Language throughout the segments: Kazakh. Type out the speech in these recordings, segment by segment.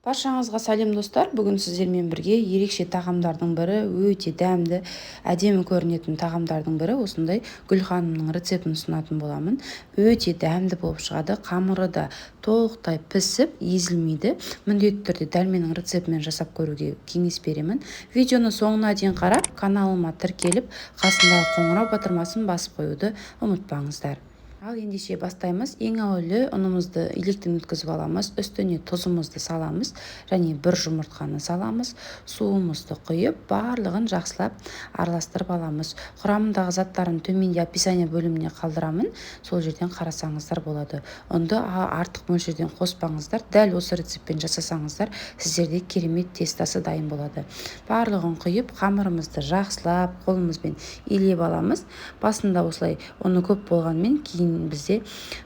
Баршаңызға сәлем достар. Бүгін сіздермен бірге ерекше тағамдардың бірі, өте дәмді, әдемі көрінетін тағамдардың бірі осындай Гүлханымның рецептін ұсынатын боламын. Өте дәмді болып шығады. Қамыры да толықтай пісіп, езілмейді. Міндетті түрде дәл менің рецептімен жасап көруге кеңес беремін. Видеоны соңына дейін қарап, каналыма тіркеліп, қасындағы қоңырау батырмасын басып қоюды ұмытпаңыздар. Ал ендеше бастаймыз. Ең әуелі ұнымызды електен өткізіп аламыз, үстіне тұзымызды саламыз және бір жұмыртқаны саламыз. Суымызды құйып, барлығын жақсылап араластырып аламыз. Құрамындағы заттарын төменде описание бөліміне қалдырамын, сол жерден қарасаңыздар болады. Ұнды артық мөлшерден қоспаңыздар, дәл осы рецептпен жасасаңыздар, сіздерде керемет тестасы дайын болады. Барлығын құйып, қамырымызды жақсылап қолымызбен илеп аламыз. Басында осылай ұны көп болғанмен кейін бізде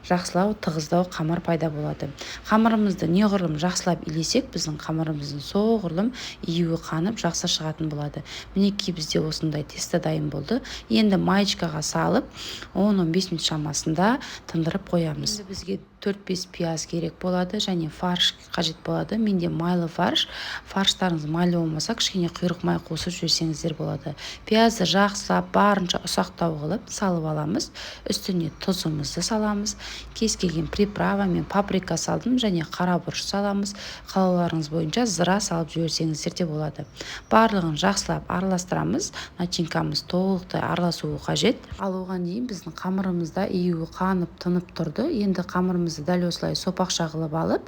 жақсылау тығыздау қамыр пайда болады. Қамырымызды неғұрлым жақсылап илесек, біздің қамырымыздың соғұрлым июі қанып жақсы шығатын болады. Мінекей бізде осындай тесто дайын болды. Енді маечкаға салып 10-15 минут шамасында тындырып қоямыз. Енді бізге 4-5 пияз керек болады және фарш қажет болады. Менде майлы фарш. Фарштарыңыз майлы болмаса, кішкене құйрық май қосып жіберсеңіздер болады. Пиязды жақсылап барынша ұсақтау қылып салып аламыз. Үстіне тұзымызды саламыз. Кез келген приправа, мен паприка салдым және қара бұрыш саламыз. Қалауларыңыз бойынша зыра салып жіберсеңіздер де болады. Барлығын жақсылап араластырамыз. Начинкамыз толықтай араласуы қажет. Ал оған дейін біздің қамырымызда июі қанып тынып тұрды. Енді қамырымызды дәл осылай сопақша қылып алып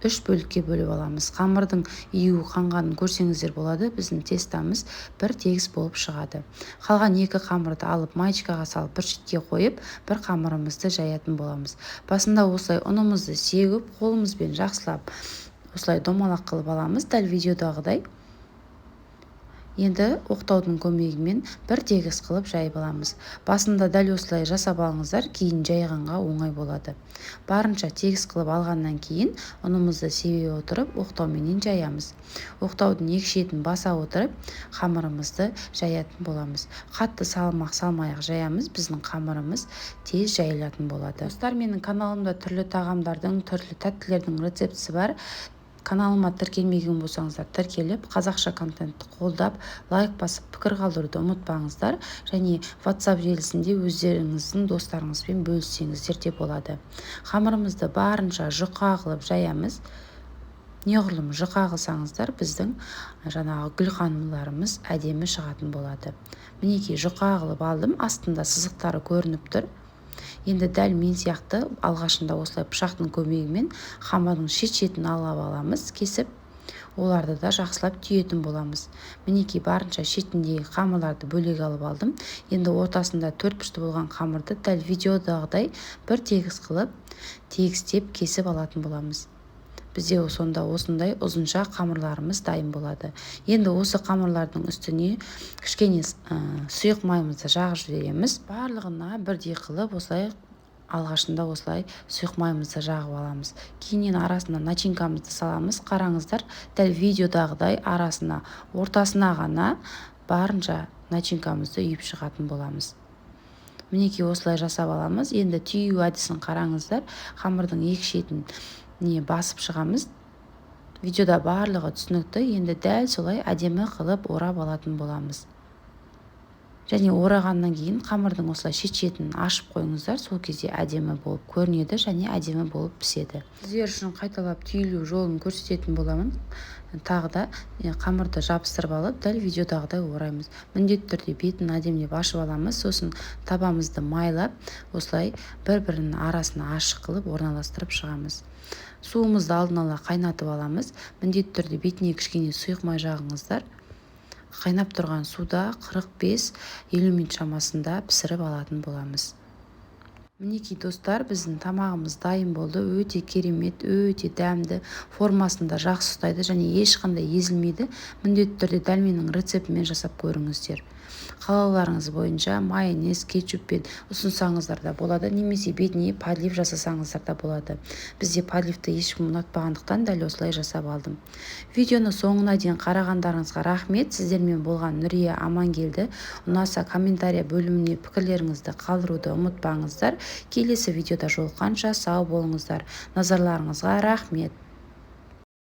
3 бөлікке бөліп аламыз. Қамырдың июі қанғанын көрсеңіздер болады. Біздің тестамыз бір тегіс болып шығады. Қалған 2 қамырды алып маечкаға салып бір шетке қойып, бір қамырымызды жаятын боламыз. Басында осылай ұнымызды сегіп, қолымызбен жақсылап осылай домалақ қылып аламыз, дәл видеодағыдай. Енді оқтаудың көмегімен бір тегіс қылып жайып аламыз. Басында дәл осылай жасап алыңыздар, кейін жайғанға оңай болады. Барынша тегіс қылып алғаннан кейін ұнымызды себе отырып, оқтауменен жаямыз. Оқтаудың екі шетін баса отырып, қамырымызды жаятын боламыз. Қатты салмақ салмайық жаямыз, біздің қамырымыз тез жайылатын болады. Достар, менің каналымда түрлі тағамдардың, түрлі тәттілердің рецептісі бар. Каналыма тіркелмеген болсаңыздар, тіркеліп, қазақша контентті қолдап, лайк басып, пікір қалдыруды ұмытпаңыздар. Және WhatsApp желісінде өздеріңіздің достарыңызбен бөліссеңіздер де болады. Қамырымызды барынша жұқа қылып жаямыз. Неғұрлым жұқа қылсаңыздар, біздің жаңағы гүлханымдарымыз әдемі шығатын болады. Мінекей жұқа қылып алдым, астында сызықтары көрініп тұр. Енді дәл мен сияқты алғашында осылай пышақтың көмегімен қамырдың шет-шетін алып аламыз, кесіп, оларды да жақсылап түйетін боламыз. Мінекей барынша шетіндегі қамырларды бөлек алып алдым. Енді ортасында 4 бұрышты болған қамырды дәл видеодағыдай бір тегіс қылып, тегістеп кесіп алатын боламыз. Бізде сонда осындай ұзынша қамырларымыз дайын болады. Енді осы қамырлардың үстіне кішкене сұйық майымызды жағып жібереміз. Барлығына бірдей қылып осылай алғашында осылай сұйық майымызды жағып аламыз. Кейіннен арасына начинкамызды саламыз. Қараңыздар, дәл видеодағыдай арасына, ортасына ғана барынша начинкамызды үйіп шығатын боламыз. Мінекей осылай жасап аламыз. Енді түйу әдісін қараңыздар. Қамырдың екі шетін басып шығамыз. Видеода барлығы түсінікті. Енді дәл солай әдемі қылып орап алатын боламыз. Және орағаннан кейін қамырдың осылай шет-шетін ашып қойыңыздар. Сол кезде әдемі болып көрінеді және әдемі болып піседі. Сіздер үшін қайталап түйілу жолын көрсететін боламын. Тағы да қамырды жабыстырып алып, дәл видеодағыдай ораймыз. Міндетті түрде бетін әдемілеп ашып аламыз. Сосын табамызды майлап, осылай бір-бірінің арасына ашық қылып орналастырып шығамыз. Суымызды алдын ала қайнатып аламыз. Міндетті түрде бетіне кішкене сұйық май жағыңыздар. Қайнап тұрған суда 45-50 минут шамасында пісіріп алатын боламыз. Мінекей достар, біздің тамағымыз дайын болды. Өте керемет, өте дәмді, формасында жақсы ұстайды және ешқандай езілмейді. Міндетті түрде дәл менің рецептімен жасап көріңіздер. Қалауларыңыз бойынша майонез, кетчуппен ұсынсаңыздар да болады, немесе бетіне подлив жасасаңыздар да болады. Бізде подливті ешкім ұнатпағандықтан дәл осылай жасап алдым. Видеоны соңына дейін қарағандарыңызға рахмет. Сіздермен болған Нұрия Амангелді. Ұнаса комментария бөліміне пікірлеріңізді қалдыруды ұмытпаңыздар. Келесі видеода жолыққанша сау болыңыздар. Назарларыңызға рахмет.